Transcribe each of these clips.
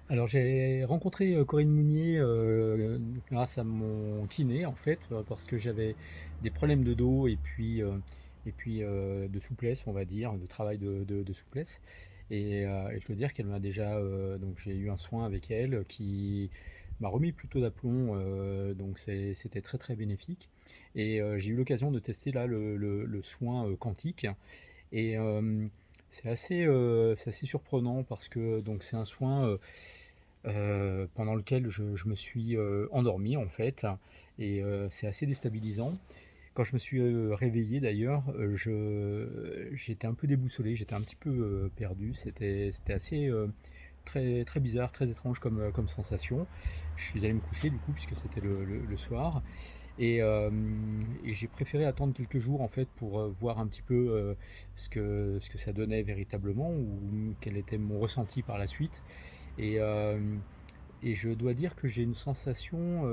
Alors j'ai rencontré, Corinne Mounier, grâce à mon kiné en fait, parce que j'avais des problèmes de dos et puis de souplesse on va dire, de travail de souplesse et je dois dire qu'elle m'a déjà, donc j'ai eu un soin avec elle qui m'a remis plutôt d'aplomb, donc c'était très, très bénéfique et j'ai eu l'occasion de tester là le soin, quantique et c'est assez surprenant parce que donc c'est un soin, pendant lequel je me suis, endormi en fait et c'est assez déstabilisant. Quand je me suis, réveillé d'ailleurs, j'étais un peu déboussolé, j'étais un petit peu, perdu. C'était assez, très très bizarre, très étrange comme sensation. Je suis allé me coucher du coup puisque c'était le soir et j'ai préféré attendre quelques jours en fait pour, voir un petit peu, ce que ça donnait véritablement ou quel était mon ressenti par la suite et hem et je dois dire que j'ai une sensation,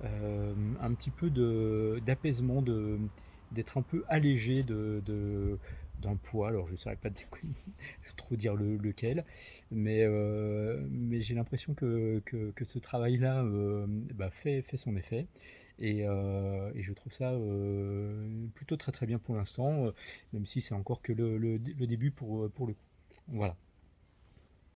un petit peu d'apaisement, d'être un peu allégé d'un poids. Alors je ne saurais pas trop dire lequel, mais j'ai l'impression que ce travail-là bah, fait son effet. Et je trouve ça plutôt très très bien pour l'instant, même si c'est encore que le début pour le coup. Voilà.